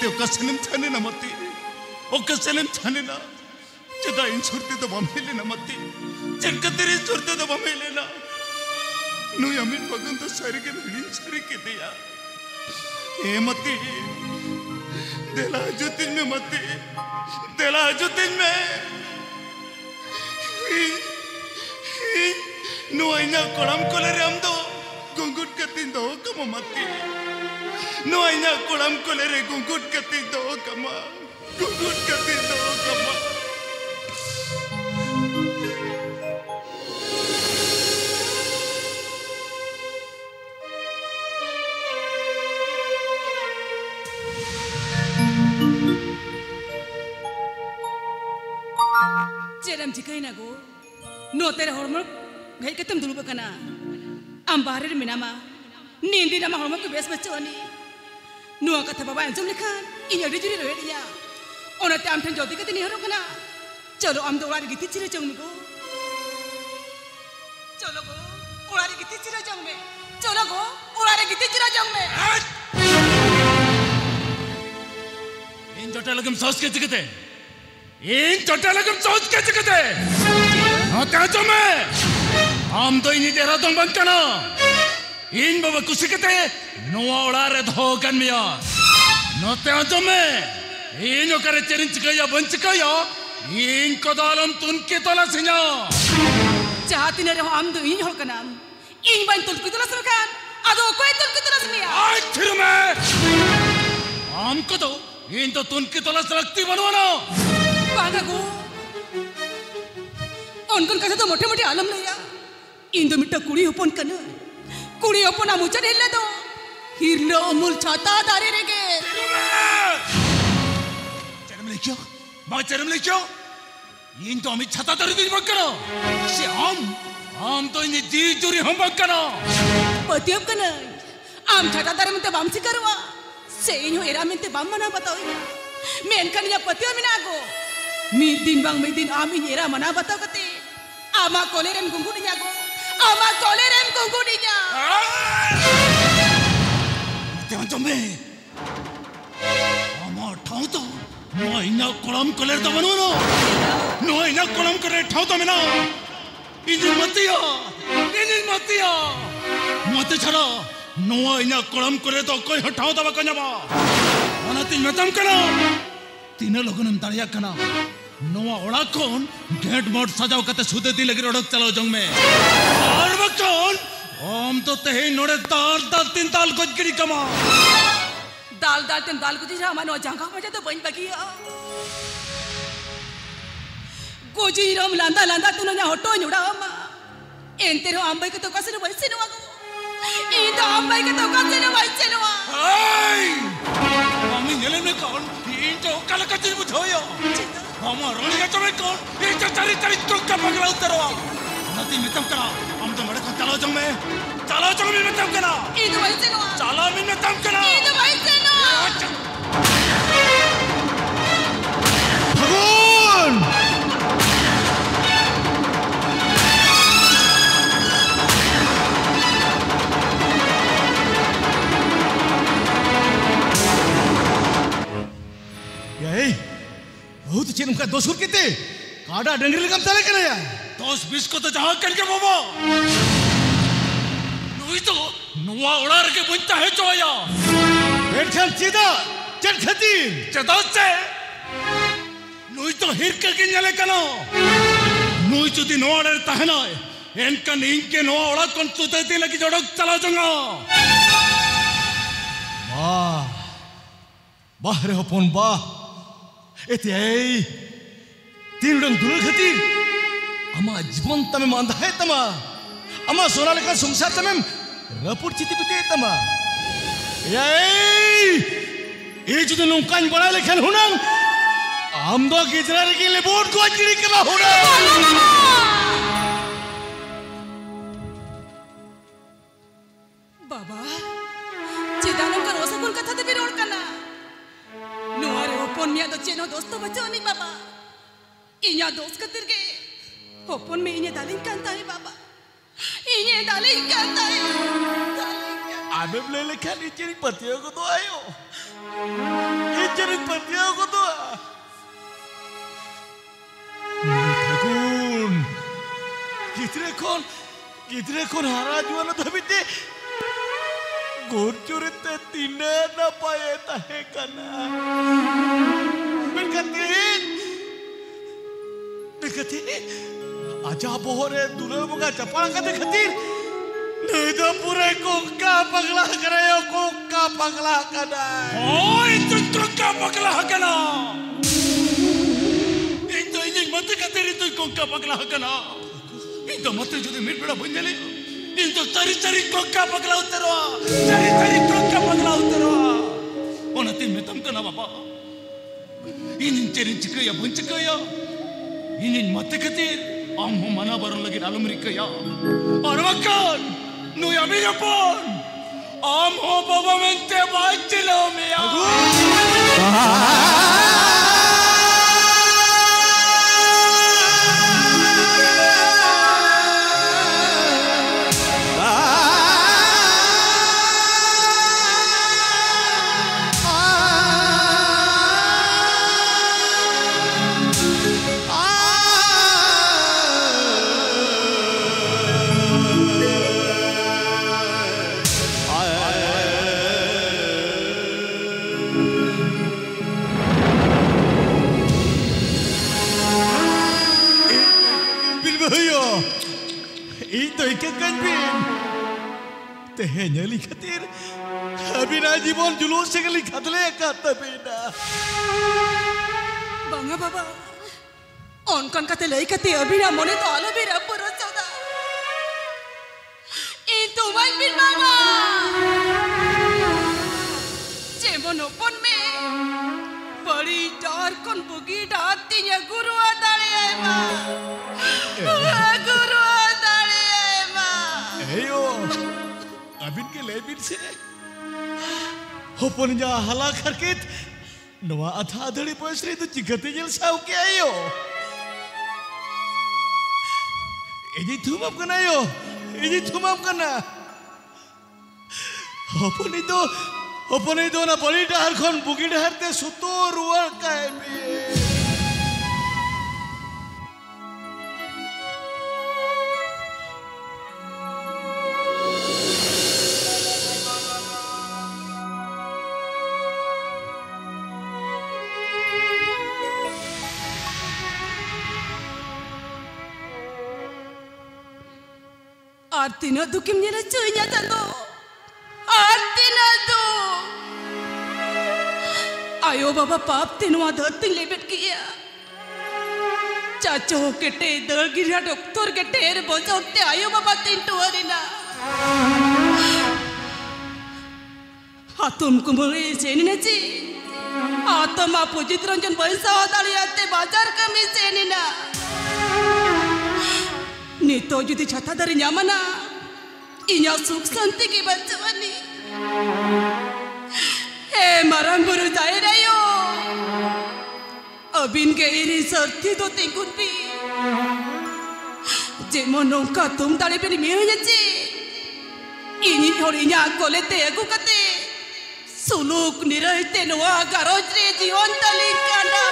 okasanem thane na mati okasanem thane na jada in surte da bamele na mati jerkatere surte da bamele na nu yamin bagun to sari ke bhilin sari ke diya e mati dela jutin me mati dela jutin me nu aina kolam kolere amdo gungut katin do kama mati nu aina kolam kolere gungut katin do kama gungut katin do kama Ceram jika ini aku, no tere hormon, gay ketem dulu bekana, ambarir minama, nindi nama hormon ku biasa bacaan ni, no kata bapa yang jom lekan, ini ada jadi roh dia, orang tam ten jodi ketin hero kana, calo am dolar gitu ciri jong migo, calo go, ular gitu ciri jong me, calo go, ular gitu ciri jong me. Ini jodoh lagi sos ke cikete. इन चट्टा लगम सोच के चिकते नोते आजो में हम तो इन्हीं तेरा तुम बंद करना इन बाबा कुछ चिकते नोआ उड़ा रहे धो गन मिया नोते आजो में इन जो करे चरिंच कया बंच कया इन को दालम तुन के तोला सिन्या चाहती नहीं रहो हम तो इन हो कनाम इन बंच तुल की तोला सरकार आदो कोई तुल की तोला सिन्या आज फिर मैं हम को तो इन तो तुन की तोला सरकती बनवाना Pagaku, onkon kasa to mote alam laya. Indo mitta kuri upon kana, kuri upon amucha hilla do. Hirlo amul chata dare rege. Charam lekyo. Indo amit chata dare di bakana. Si am to ini di juri ham bakana. Patiap kana, am chata dare mente bam si karwa. Se inyo era mente bam mana batao ina. Men kan ya patiap mina ako. Midin bang midin amin era mana batau kete ama kolerem gunggudinya go ama kolerem gunggudinya jangan combe ama thau to no ina kolam koler to banu no ina kolam koler thau to mena ini matiya mate chhara no ina kolam koler to koi hthau to bakanya ba ona tin metam kana तीनों लोगों ने तालियां करना नोआ ओड़ा कौन gate मोड़ सजाओ कते सुधे दी लगी रोड चलो जंग में और बच्चों हम तो तेही नोड़े दाल तीन दाल कुछ गिरी कमा दाल तीन दाल कुछ ही हमारे नौजवान मजा तो बन बगी कुछ ही रोम लांदा तूने ना हटो नुड़ा अम्मा एंटे रो आंबाई के तो कैसे न वैसे नुआ इधर आंबाई के तो कैसे न वैसे नुआ मम्मी नेले में कौन इंटो कल कच्ची बुझोयो हम रोनी का चमें कौन ये चारी ट्रुक का पगला उतरवा नदी में तम करा हम तो मरे को चलो जंग में तम करा इधर वैसे नुआ चलो में तम करा इधर वैसे नुआ भगवान बहुत अच्छे उनका दोस्त कितने काड़ा डंगरी लगम चले करे यार दोस्त बीस को तो जहाँ करके बाबा नुई तो नुआ उड़ा रखे बुझता है चोया बैठन सीधा चल खतीर चदास से नुई तो हिर के किन्जले कनो नुई चुदी नुआ डरता है ना इनका नींद के नुआ उड़ा कौन सुते लगी जोड़ो चला जाऊंगा वाह बाहर हो पौन बाह Eti ay, tinurang dulur khati, ama जीवन तमे मांदा है तमा, ama सोना लेकर संसार तमे रपुर चिति पिते तमा, ये जो नौकान बना लेकर हुनंग, हम दो किधर के लिए बोर्ड को अंजलि करा हुनंग, बाबा, चिदानम का रोसा कुल कथा तो बिरोड़ करना नुआरे ओपन मिया तो चेनो दोस्तों बच्चों नहीं बाबा इन्या दोस्त कतर के ओपन में इन्हें डालिंग करता है बाबा इन्हें डालिंग करता है आने बले लेखा नीचे पतियों को तो आयो ये Jangan percaya aku tuh. Takun. Gidre kon hara jual tapi te. Gorcurit te tina napa ya tahe kana. Berkatin. Aja bohore dunia bukan Jepang kate katir. Nida pura kokka pagla karayo kokka pagla kana. Oh itu kokka pagla kana. Itu ini mati katir itu kokka pagla kana. Itu mati jadi mirpeda banjali. Itu cari kokka pagla utara. Cari kokka pagla utara. Ona tim metam kana bapak. Ini cari cikaya buncikaya. Ini mati katir. Amho mana baru lagi dalam mereka ya. Orang makan. Nu ya mina pun. Amho bapa mente baca lo mea. Itu ikan bin. Tehnya likatir. Abina jibon julus sekali katle kata bina. Bangga baba. On kan kata lagi kata abina mone to alo bira pura sauda. Itu main bin baba. Cemon opon me. Bari dar kon bugi datinya guru adale ema. Guru adale ema. Ayo. Abin ke lebin se. Hoponnya halak harkit. Noa atha adali poesri itu jigate jel sau ke ayo. Ini thumap kana yo. Ini thumap kana. Hopon itu na bali dahar kon bugi dahar te suto ruar kae be. Artina tu kim nyala cuinya tando. Artina tu. Ayo baba pap tinu adar ting lebet kiya. Caco kete dar gira doktor kete er bojok te ayo baba tin tu arina. Hatum kumuli seni naci. Hatum apu jitranjan paisa adali ate bazar kami seni na. Nito jadi jatah dari nyamana. Inya suk santi ki bacawani. Marang guru jaya rayo. Abin ke iri sarti do tingkun pi. Jemon nongka tum tali peni mihunya ci. Ini horinya kolete aku kate. Suluk nirai tenua garojre jion tali kanda.